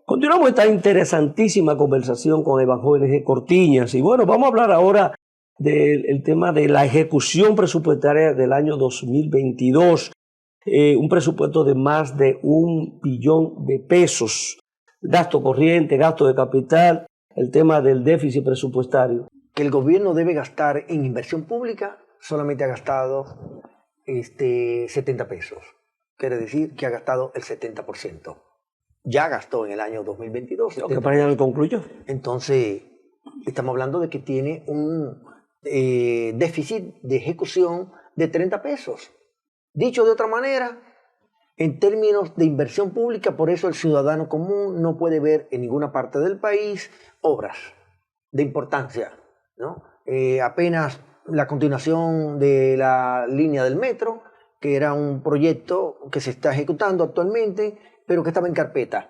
Continuamos esta interesantísima conversación con Evangelio G. Cortiñas. Y bueno, vamos a hablar ahora del tema de la ejecución presupuestaria del año 2022. Un presupuesto de más de 1 billón de pesos. Gasto corriente, gasto de capital, el tema del déficit presupuestario. Que el gobierno debe gastar en inversión pública, solamente ha gastado 70 pesos. Quiere decir que ha gastado el 70%. Ya gastó en el año 2022. Lo que para allá no concluyó. Entonces, estamos hablando de que tiene un déficit de ejecución de 30 pesos. Dicho de otra manera, en términos de inversión pública, por eso el ciudadano común no puede ver en ninguna parte del país obras de importancia, ¿no? Apenas la continuación de la línea del metro, que era un proyecto que se está ejecutando actualmente, pero que estaba en carpeta.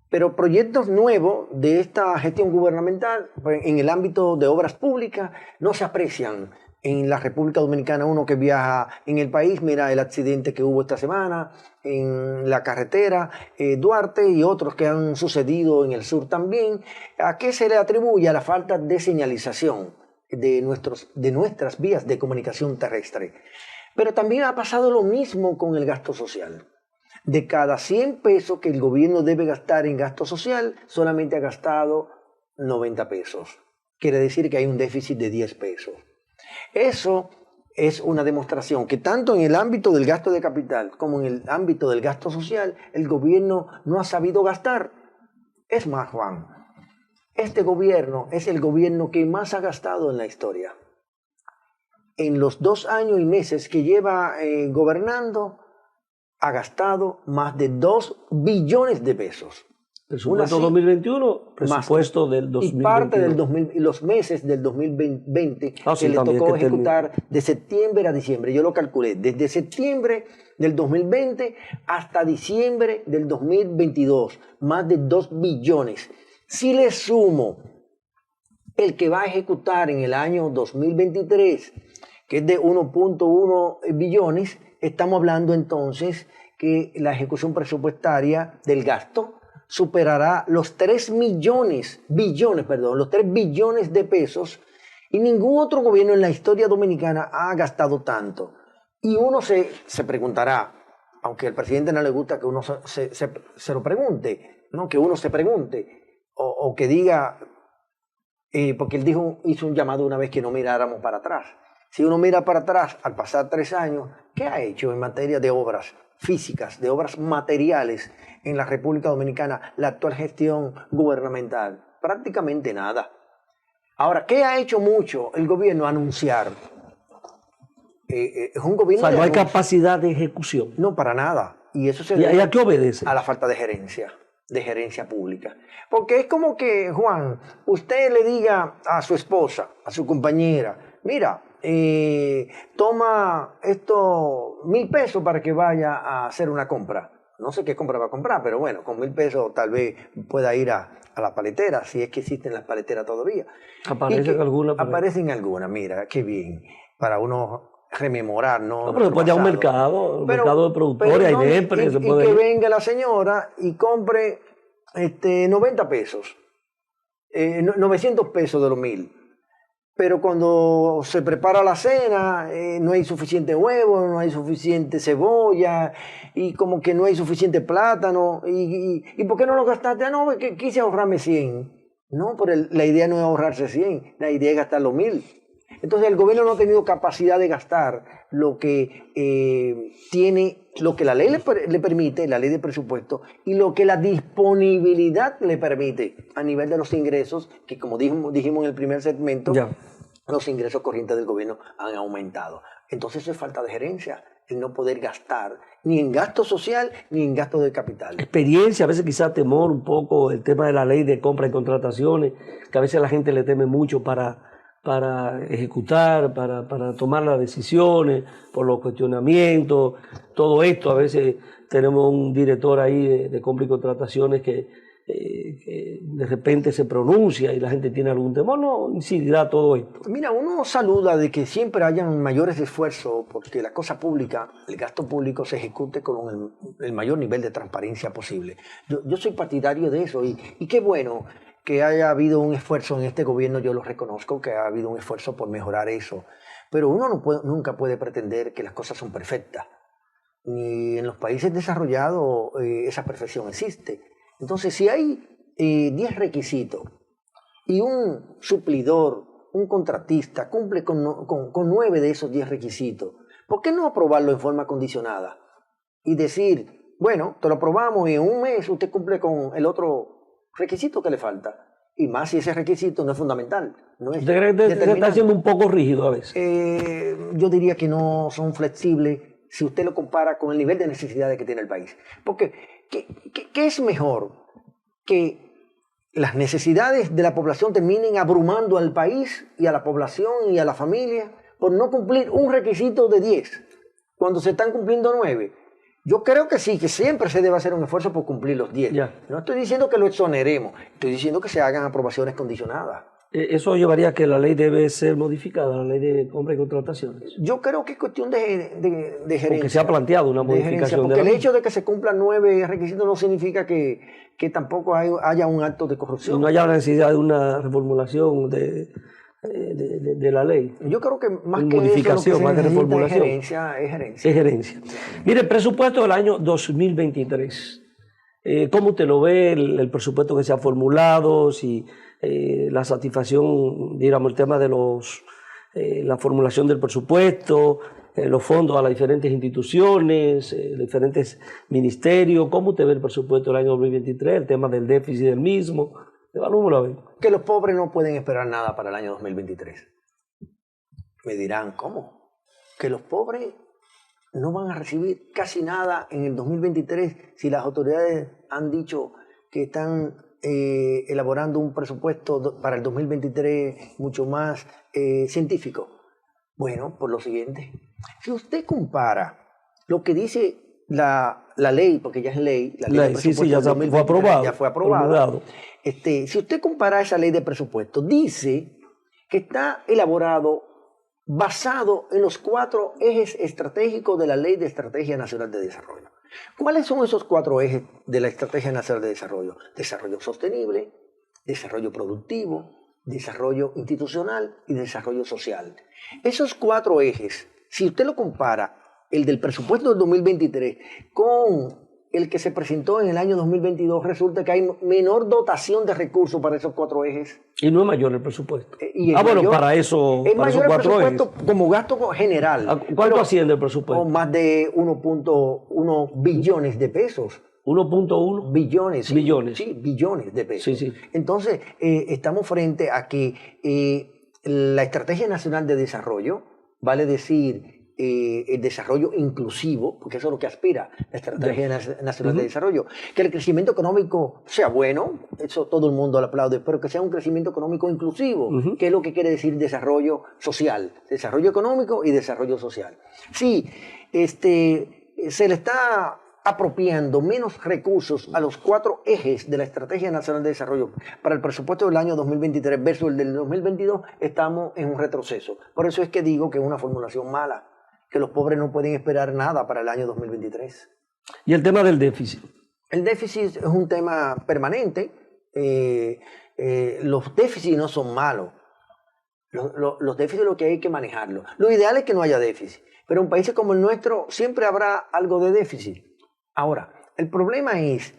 Pero proyectos nuevos de esta gestión gubernamental en el ámbito de obras públicas no se aprecian. En la República Dominicana, uno que viaja en el país, mira el accidente que hubo esta semana en la carretera Duarte y otros que han sucedido en el sur también. ¿A qué se le atribuye? A la falta de señalización de nuestras vías de comunicación terrestre. Pero también ha pasado lo mismo con el gasto social. De cada 100 pesos que el gobierno debe gastar en gasto social, solamente ha gastado 90 pesos. Quiere decir que hay un déficit de 10 pesos. Eso es una demostración que tanto en el ámbito del gasto de capital como en el ámbito del gasto social, el gobierno no ha sabido gastar. Es más, Juan, este gobierno es el gobierno que más ha gastado en la historia. En los 2 años y meses que lleva gobernando, ha gastado más de 2 billones de pesos. Presupuesto 2021, presupuesto del 2022. Y parte y los meses del 2020 que le tocó ejecutar de septiembre a diciembre. Yo lo calculé, desde septiembre del 2020 hasta diciembre del 2022. Más de 2 billones. Si le sumo el que va a ejecutar en el año 2023, que es de 1.1 billones, estamos hablando entonces que la ejecución presupuestaria del gasto superará los 3 billones de pesos, y ningún otro gobierno en la historia dominicana ha gastado tanto. Y uno se preguntará, aunque al presidente no le gusta que uno se lo pregunte, ¿no? Que uno se pregunte, o que diga, porque él hizo un llamado una vez que no miráramos para atrás. Si uno mira para atrás, al pasar 3 años, ¿qué ha hecho en materia de obras físicas, de obras materiales en la República Dominicana la actual gestión gubernamental? Prácticamente nada. Ahora, ¿qué ha hecho mucho el gobierno? Anunciar. Es un gobierno. O sea, no hay capacidad de ejecución. No, para nada. Y eso se debe. ¿Y a qué obedece? A la falta de gerencia pública. Porque es como que, Juan, usted le diga a su esposa, a su compañera, mira, toma esto 1,000 pesos para que vaya a hacer una compra. No sé qué compra va a comprar, pero bueno, con 1,000 pesos tal vez pueda ir a la paletera, si es que existen las paleteras todavía. ¿Aparecen algunas? Aparecen algunas, mira, qué bien, para uno rememorar, ¿no? No, pero después ya un mercado de productores, hay de empresas. Y que venga la señora y compre 90 pesos, 900 pesos de los 1,000. Pero cuando se prepara la cena, no hay suficiente huevo, no hay suficiente cebolla, y como que no hay suficiente plátano. ¿Y por qué no lo gastaste? Ah, no, que quise ahorrarme 100. No, pero la idea no es ahorrarse 100, la idea es gastar los 1,000. Entonces el gobierno no ha tenido capacidad de gastar lo que lo que la ley le permite, la ley de presupuesto, y lo que la disponibilidad le permite a nivel de los ingresos, que como dijimos en el primer segmento, los ingresos corrientes del gobierno han aumentado. Entonces eso es falta de gerencia, el no poder gastar ni en gasto social ni en gasto de capital. Experiencia, a veces quizás temor un poco, el tema de la ley de compra y contrataciones, que a veces la gente le teme mucho para ejecutar, para tomar las decisiones, por los cuestionamientos, todo esto. A veces tenemos un director ahí de compra y contrataciones que que de repente se pronuncia y la gente tiene algún temor, no incidirá todo esto. Mira, uno saluda de que siempre hayan mayores esfuerzos porque la cosa pública, el gasto público se ejecute con el mayor nivel de transparencia posible. Yo soy partidario de eso y qué bueno que haya habido un esfuerzo en este gobierno, yo lo reconozco, que ha habido un esfuerzo por mejorar eso. Pero uno nunca puede pretender que las cosas son perfectas. Ni en los países desarrollados esa perfección existe. Entonces, si hay 10 requisitos y un suplidor, un contratista, cumple con 9 de esos 10 requisitos, ¿por qué no aprobarlo en forma condicionada? Y decir, bueno, te lo aprobamos y en un mes usted cumple con el otro requisito que le falta. Y más si ese requisito no es fundamental. No es ¿Usted cree que se está haciendo un poco rígido a veces? Yo diría que no son flexibles si usted lo compara con el nivel de necesidades que tiene el país. Porque, ¿qué es mejor? Que las necesidades de la población terminen abrumando al país y a la población y a la familia por no cumplir un requisito de 10, cuando se están cumpliendo 9. Yo creo que sí, que siempre se debe hacer un esfuerzo por cumplir los 10. Ya. No estoy diciendo que lo exoneremos, estoy diciendo que se hagan aprobaciones condicionadas. Eso llevaría a que la ley debe ser modificada, la ley de compra y contrataciones. Yo creo que es cuestión de gerencia. Porque se ha planteado una modificación porque de la el ley. hecho de que se cumplan 9 requisitos no significa que tampoco haya un acto de Y corrupción. no haya la necesidad de una reformulación de la ley. Yo creo que más que modificación, eso, lo más que que se necesita reformulación. es gerencia. Es gerencia. Mire, el presupuesto del año 2023. ¿Cómo usted lo ve, el presupuesto que se ha formulado? Si la satisfacción, digamos, el tema de la formulación del presupuesto, los fondos a las diferentes instituciones, los diferentes ministerios. ¿Cómo usted ve el presupuesto del año 2023? El tema del déficit del mismo. ¿Cómo lo ve? Que los pobres no pueden esperar nada para el año 2023. Me dirán, ¿cómo? Que los pobres no van a recibir casi nada en el 2023 si las autoridades han dicho que están elaborando un presupuesto para el 2023 mucho más científico. Bueno, por lo siguiente, si usted compara lo que dice la ley, porque ya es ley, la ley de presupuesto ya del 2023 ya fue aprobada. Si usted compara esa ley de presupuesto, dice que está elaborado basado en los 4 ejes estratégicos de la Ley de Estrategia Nacional de Desarrollo. ¿Cuáles son esos 4 ejes de la Estrategia Nacional de Desarrollo? Desarrollo sostenible, desarrollo productivo, desarrollo institucional y desarrollo social. Esos 4 ejes, si usted lo compara, el del presupuesto del 2023 con el que se presentó en el año 2022, resulta que hay menor dotación de recursos para esos 4 ejes. Y no es mayor el presupuesto. Para eso, es para mayor esos el presupuesto ejes, como gasto general. ¿Cuánto asciende el presupuesto? Más de 1.1 billones de pesos. 1.1 billones. Sí, billones. Sí, billones de pesos. Sí. Entonces, estamos frente a que la Estrategia Nacional de Desarrollo, vale decir, el desarrollo inclusivo, porque eso es lo que aspira la Estrategia Nacional de Desarrollo, que el crecimiento económico sea bueno, eso todo el mundo lo aplaude, pero que sea un crecimiento económico inclusivo, que es lo que quiere decir desarrollo social, desarrollo económico y desarrollo social. Sí, se le está apropiando menos recursos a los 4 ejes de la Estrategia Nacional de Desarrollo para el presupuesto del año 2023 versus el del 2022, estamos en un retroceso. Por eso es que digo que es una formulación mala, que los pobres no pueden esperar nada para el año 2023. ¿Y el tema del déficit? El déficit es un tema permanente. Los déficits no son malos. Los déficits es lo que hay que manejarlo. Lo ideal es que no haya déficit, pero en países como el nuestro siempre habrá algo de déficit. Ahora, el problema es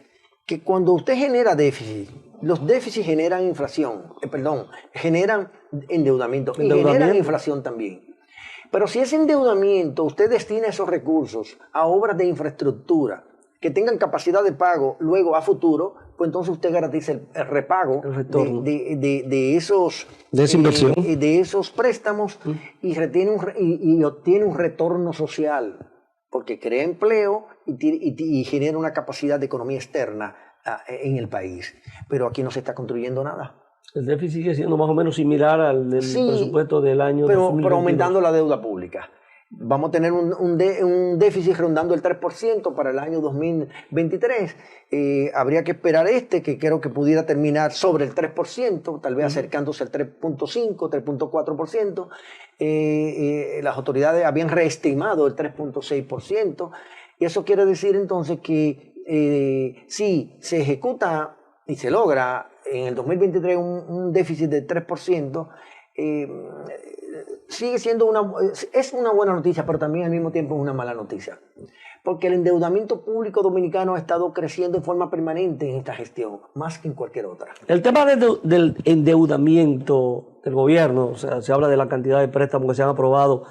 que cuando usted genera déficit, los déficits generan inflación, generan endeudamiento y generan inflación también. Pero si ese endeudamiento usted destina esos recursos a obras de infraestructura que tengan capacidad de pago luego a futuro, pues entonces usted garantiza el repago de esa inversión, de esos préstamos y obtiene un retorno social, porque crea empleo y genera una capacidad de economía externa en el país. Pero aquí no se está construyendo nada. El déficit sigue siendo más o menos similar al del presupuesto del año 2022. Pero aumentando la deuda pública. vamos a tener un déficit rondando el 3% para el año 2023. Habría que esperar que creo que pudiera terminar sobre el 3%, tal vez acercándose al 3.5, 3.4%. Las autoridades habían reestimado el 3.6%. Y eso quiere decir entonces que si se ejecuta y se logra en el 2023 un déficit de 3%, sigue siendo es una buena noticia, pero también al mismo tiempo es una mala noticia. Porque el endeudamiento público dominicano ha estado creciendo en forma permanente en esta gestión, más que en cualquier otra. El tema del endeudamiento del gobierno, o sea, se habla de la cantidad de préstamos que se han aprobado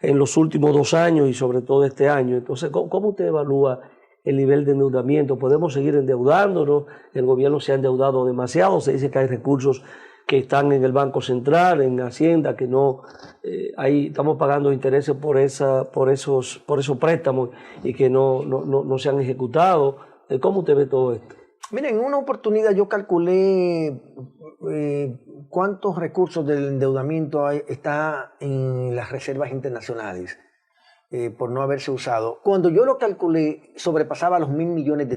en los últimos 2 años y sobre todo este año. Entonces, ¿cómo usted evalúa el nivel de endeudamiento? ¿Podemos seguir endeudándonos? ¿El gobierno se ha endeudado demasiado? Se dice que hay recursos que están en el Banco Central, en Hacienda, que no, ahí estamos pagando intereses por esos préstamos y que no se han ejecutado. ¿Cómo usted ve todo esto? Miren, en una oportunidad yo calculé cuántos recursos del endeudamiento está en las reservas internacionales por no haberse usado. Cuando yo lo calculé, sobrepasaba los $1.000 millones.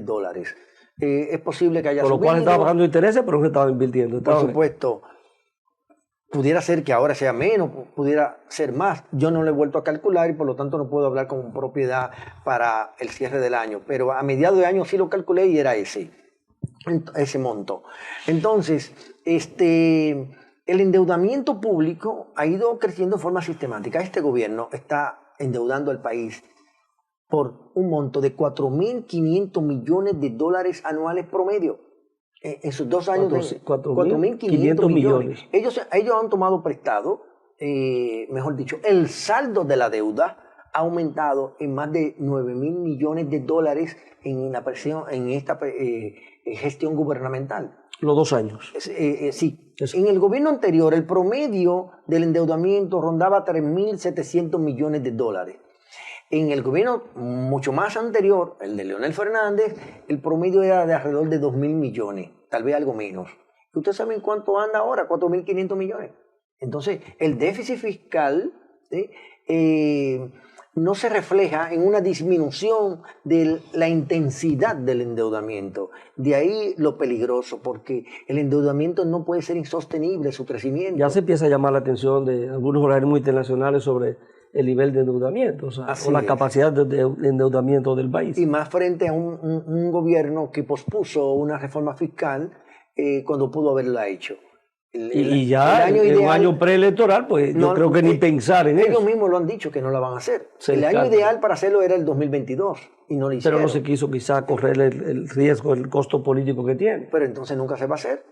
Es posible que haya por lo subido. Cual estaba pagando intereses, pero que estaba invirtiendo. Por supuesto. Pudiera ser que ahora sea menos, pudiera ser más. Yo no lo he vuelto a calcular y por lo tanto no puedo hablar con propiedad para el cierre del año. Pero a mediados de año sí lo calculé y era ese monto. Entonces, el endeudamiento público ha ido creciendo de forma sistemática. Este gobierno está endeudando al país por un monto de $4.500 millones anuales promedio. En sus 2 años, 4.500 millones. Ellos han tomado prestado, mejor dicho, el saldo de la deuda ha aumentado en más de $9.000 millones en esta gestión gubernamental. Los 2 años. Sí. Eso. En el gobierno anterior, el promedio del endeudamiento rondaba $3.700 millones. En el gobierno mucho más anterior, el de Leonel Fernández, el promedio era de alrededor de 2.000 millones, tal vez algo menos. ¿Y ustedes saben cuánto anda ahora? 4.500 millones. Entonces, el déficit fiscal no se refleja en una disminución de la intensidad del endeudamiento. De ahí lo peligroso, porque el endeudamiento no puede ser insostenible, su crecimiento. Ya se empieza a llamar la atención de algunos organismos internacionales sobre el nivel de endeudamiento, o la capacidad de endeudamiento del país. Y más frente a un gobierno que pospuso una reforma fiscal cuando pudo haberla hecho. Y ya en un año preelectoral, pues yo creo que ni pensar en eso. Ellos mismos lo han dicho que no la van a hacer. El año ideal para hacerlo era el 2022 y no lo hicieron. Pero no se quiso quizá correr el riesgo, el costo político que tiene. Pero entonces nunca se va a hacer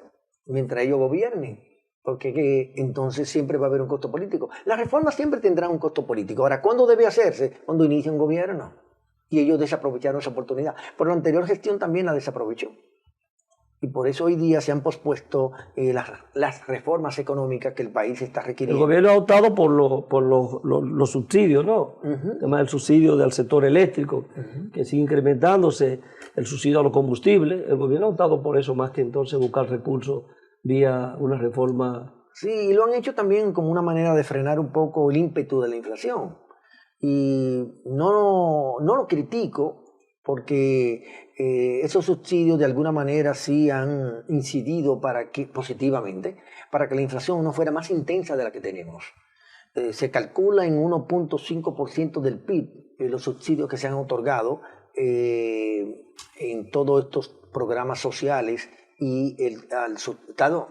mientras ellos gobiernen. Porque entonces siempre va a haber un costo político. Las reformas siempre tendrán un costo político. Ahora, ¿cuándo debe hacerse? Cuando inicia un gobierno. Y ellos desaprovecharon esa oportunidad. Pero la anterior gestión también la desaprovechó. Y por eso hoy día se han pospuesto las reformas económicas que el país está requiriendo. El gobierno ha optado por los subsidios, ¿no? El tema del subsidio del sector eléctrico, que sigue incrementándose, el subsidio a los combustibles. El gobierno ha optado por eso más que entonces buscar recursos vía una reforma. Sí, y lo han hecho también como una manera de frenar un poco el ímpetu de la inflación. Y no lo critico porque esos subsidios de alguna manera sí han incidido positivamente para que la inflación no fuera más intensa de la que tenemos. Se calcula en 1.5% del PIB los subsidios que se han otorgado en todos estos programas sociales y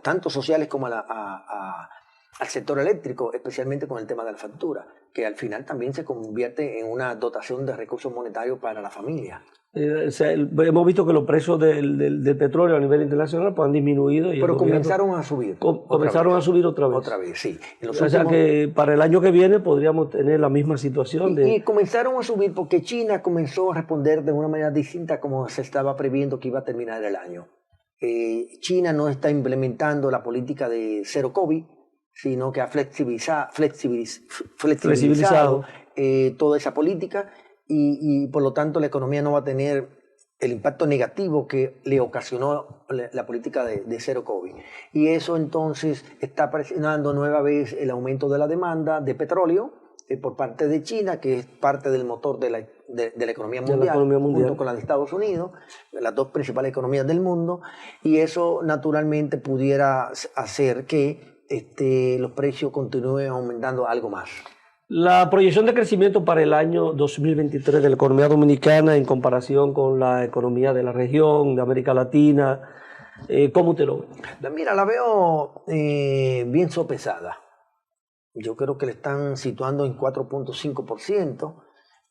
tanto sociales como al sector eléctrico, especialmente con el tema de la factura, que al final también se convierte en una dotación de recursos monetarios para la familia. Hemos visto que los precios del petróleo a nivel internacional pues, han disminuido. Pero comenzaron a subir. Comenzaron a subir otra vez. Otra vez, sí. O sea que para el año que viene podríamos tener la misma situación. Y comenzaron a subir porque China comenzó a responder de una manera distinta como se estaba previendo que iba a terminar el año. China no está implementando la política de cero COVID, sino que ha flexibilizado toda esa política y por lo tanto la economía no va a tener el impacto negativo que le ocasionó la política de cero COVID. Y eso entonces está presionando nueva vez el aumento de la demanda de petróleo por parte de China, que es parte del motor de la economía mundial, junto con la de Estados Unidos, las dos principales economías del mundo, y eso naturalmente pudiera hacer que los precios continúen aumentando algo más. La proyección de crecimiento para el año 2023 de la economía dominicana en comparación con la economía de la región, de América Latina, ¿cómo usted lo ve? Mira, la veo bien sopesada. Yo creo que le están situando en 4.5%,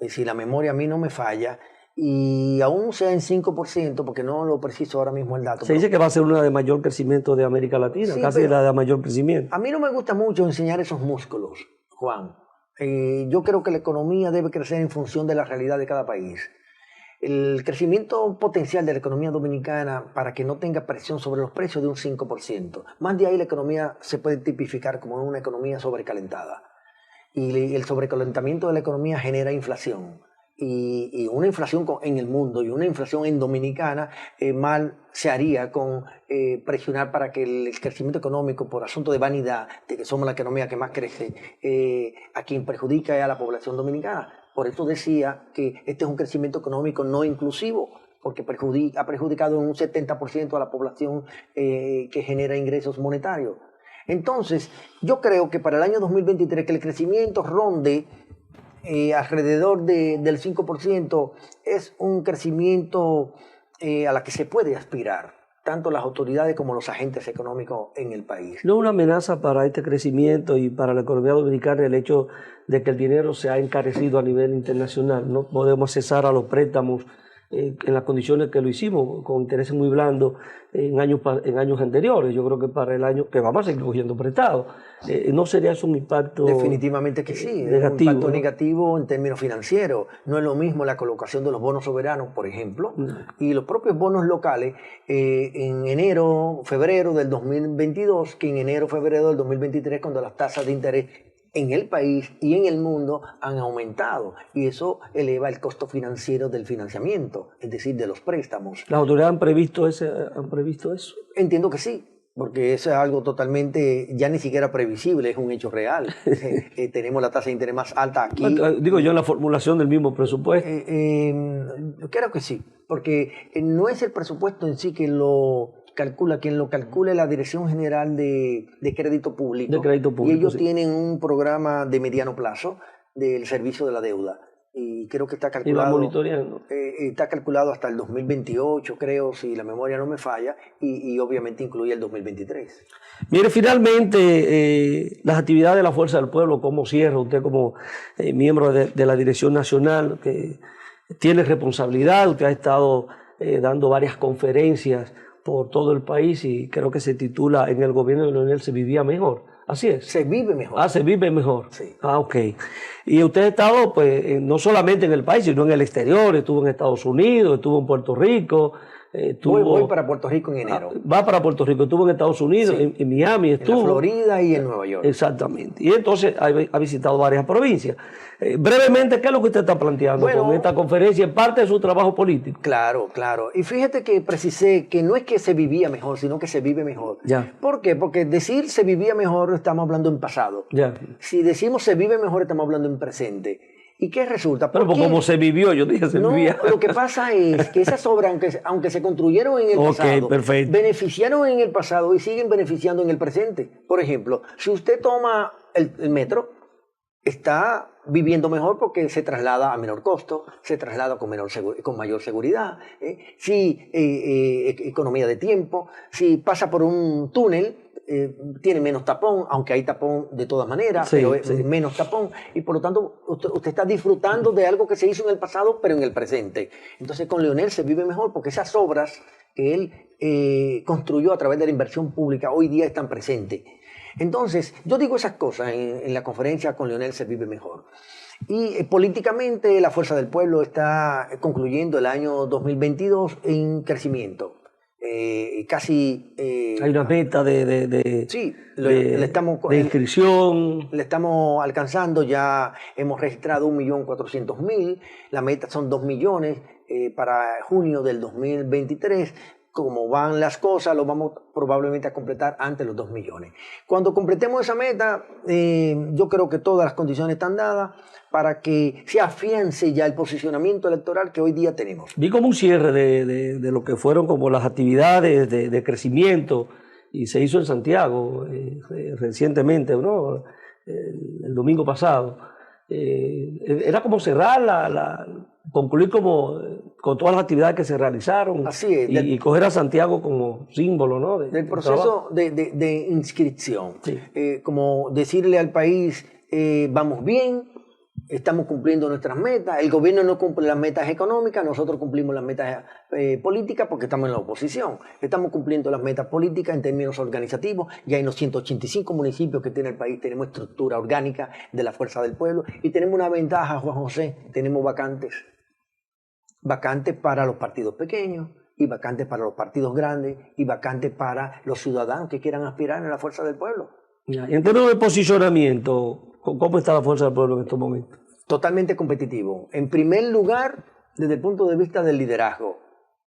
si la memoria a mí no me falla, y aún sea en 5%, porque no lo preciso ahora mismo el dato. Se dice que va a ser una de mayor crecimiento de América Latina, sí, casi la de mayor crecimiento. A mí no me gusta mucho enseñar esos músculos, Juan. Yo creo que la economía debe crecer en función de la realidad de cada país. El crecimiento potencial de la economía dominicana para que no tenga presión sobre los precios de un 5%. Más de ahí la economía se puede tipificar como una economía sobrecalentada. Y el sobrecalentamiento de la economía genera inflación. Y una inflación en el mundo y una inflación en Dominicana mal se haría con presionar para que el crecimiento económico, por asunto de vanidad, de que somos la economía que más crece, a quien perjudica es a la población dominicana. Por eso decía que este es un crecimiento económico no inclusivo, porque ha perjudicado en un 70% a la población que genera ingresos monetarios. Entonces, yo creo que para el año 2023 que el crecimiento ronde alrededor del 5% es un crecimiento a la que se puede aspirar, tanto las autoridades como los agentes económicos en el país. ¿No es una amenaza para este crecimiento y para la economía dominicana el hecho de que el dinero se ha encarecido a nivel internacional? No podemos accesar a los préstamos en las condiciones que lo hicimos, con intereses muy blandos en años anteriores. Yo creo que para el año que vamos a seguir cogiendo prestado, ¿no sería eso un impacto definitivamente que sí, negativo, es un impacto, ¿no?, negativo en términos financieros? No es lo mismo la colocación de los bonos soberanos, por ejemplo, y los propios bonos locales en enero, febrero del 2022 que en enero, febrero del 2023, cuando las tasas de interés en el país y en el mundo han aumentado, y eso eleva el costo financiero del financiamiento, es decir, de los préstamos. ¿Las autoridades han previsto eso? Entiendo que sí, porque eso es algo totalmente, ya ni siquiera previsible, es un hecho real. Tenemos la tasa de interés más alta aquí. Digo yo en la formulación del mismo presupuesto. Creo que sí, porque no es el presupuesto en sí que lo calcula, quien lo calcula es la Dirección General de Crédito Público. De Crédito Público, y ellos sí tienen un programa de mediano plazo del servicio de la deuda. Y creo que está calculado. Y va monitoreando. Está calculado hasta el 2028, creo, si la memoria no me falla, y obviamente incluye el 2023. Mire, finalmente, las actividades de la Fuerza del Pueblo, ¿cómo cierra usted como miembro de la Dirección Nacional, que tiene responsabilidad? Usted ha estado dando varias conferencias por todo el país y creo que se titula "En el gobierno de Leonel se vivía mejor". Así es. Se vive mejor. Ah, se vive mejor. Sí. Ah, ok. Y usted ha estado, pues, no solamente en el país, sino en el exterior. Estuvo en Estados Unidos, estuvo en Puerto Rico. Voy para Puerto Rico en enero. Va para Puerto Rico. Estuvo en Estados Unidos, sí, en Miami estuvo. En la Florida y en Nueva York. Exactamente. Y entonces ha visitado varias provincias. Brevemente, ¿qué es lo que usted está planteando con esta conferencia? ¿Es parte de su trabajo político? Claro, claro. Y fíjate que precisé que no es que se vivía mejor, sino que se vive mejor. Ya. ¿Por qué? Porque decir se vivía mejor estamos hablando en pasado. Ya. Si decimos se vive mejor estamos hablando en presente. ¿Y qué resulta? Pero como se vivió, yo dije se vivía. Lo que pasa es que esas obras, aunque se construyeron en el pasado, beneficiaron en el pasado y siguen beneficiando en el presente. Por ejemplo, si usted toma el metro, está viviendo mejor porque se traslada a menor costo, se traslada con mayor seguridad, si economía de tiempo, si pasa por un túnel, tiene menos tapón, aunque hay tapón de todas maneras, sí, pero sí, menos tapón, y por lo tanto usted está disfrutando de algo que se hizo en el pasado, pero en el presente. Entonces con Leonel se vive mejor porque esas obras que él construyó a través de la inversión pública hoy día están presentes. Entonces, yo digo esas cosas en la conferencia con Leonel se vive mejor. Y políticamente la Fuerza del Pueblo está concluyendo el año 2022 en crecimiento. Casi... hay una meta de inscripción. Le estamos alcanzando, ya hemos registrado 1.400.000, la meta son 2 millones para junio del 2023. como van las cosas, lo vamos probablemente a completar antes de los 2 millones. Cuando completemos esa meta, yo creo que todas las condiciones están dadas para que se afiance ya el posicionamiento electoral que hoy día tenemos. Vi como un cierre de lo que fueron como las actividades de crecimiento y se hizo en Santiago recientemente, ¿no? El domingo pasado. Era como cerrar, concluir como con todas las actividades que se realizaron. Así es, y coger a Santiago como símbolo, ¿no? Del proceso de inscripción. Sí. Como decirle al país, vamos bien, estamos cumpliendo nuestras metas, el gobierno no cumple las metas económicas, nosotros cumplimos las metas políticas porque estamos en la oposición. Estamos cumpliendo las metas políticas en términos organizativos, ya en los 185 municipios que tiene el país tenemos estructura orgánica de la fuerza del pueblo y tenemos una ventaja, Juan José, tenemos vacantes. Vacantes para los partidos pequeños y vacantes para los partidos grandes y vacantes para los ciudadanos que quieran aspirar en la fuerza del pueblo. Y en términos de posicionamiento, ¿cómo está la fuerza del pueblo en estos momentos? Totalmente competitivo. En primer lugar, desde el punto de vista del liderazgo.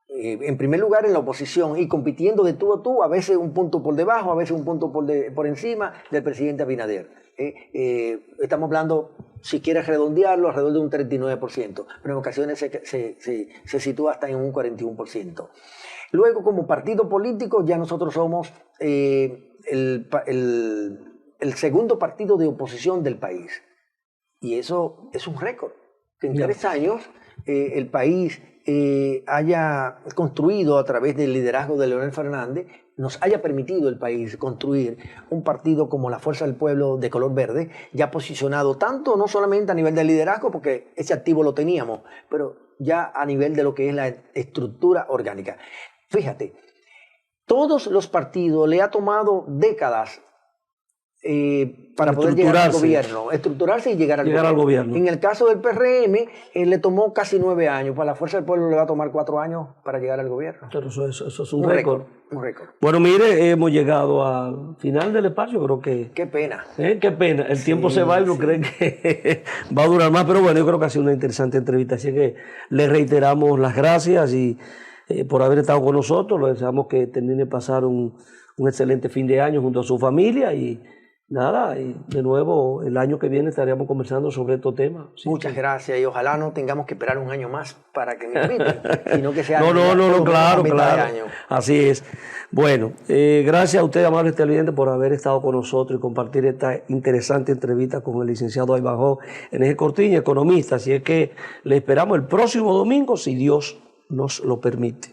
En primer lugar en la oposición y compitiendo de tú a tú, a veces un punto por debajo, a veces un punto por encima del presidente Abinader. Estamos hablando, si quieres redondearlo, alrededor de un 39%, pero en ocasiones se sitúa hasta en un 41%. Luego, como partido político, ya nosotros somos el segundo partido de oposición del país. Y eso es un récord, que en 3 años el país haya construido a través del liderazgo de Leonel Fernández, nos haya permitido el país construir un partido como la Fuerza del Pueblo de color verde, ya posicionado tanto no solamente a nivel de liderazgo, porque ese activo lo teníamos, pero ya a nivel de lo que es la estructura orgánica. Fíjate, todos los partidos le ha tomado décadas para poder llegar al gobierno, estructurarse y llegar al gobierno. En el caso del PRM, le tomó casi 9 años. Para la Fuerza del Pueblo le va a tomar 4 años para llegar al gobierno. Pero eso es un récord. Un récord. Bueno, mire, hemos llegado al final del espacio, creo que... Qué pena. Qué pena. El tiempo se va y uno cree que va a durar más, pero bueno, yo creo que ha sido una interesante entrevista, así que le reiteramos las gracias y por haber estado con nosotros. Le deseamos que termine de pasar un excelente fin de año junto a su familia y nada, y de nuevo el año que viene estaríamos conversando sobre estos temas. Sí, muchas gracias y ojalá no tengamos que esperar un año más para que me inviten, sino que sea no, claro. Así es. Bueno, gracias a usted, amables televidentes, por haber estado con nosotros y compartir esta interesante entrevista con el licenciado Ivanhoe N.G. Cortiña, economista. Así es que le esperamos el próximo domingo, si Dios nos lo permite.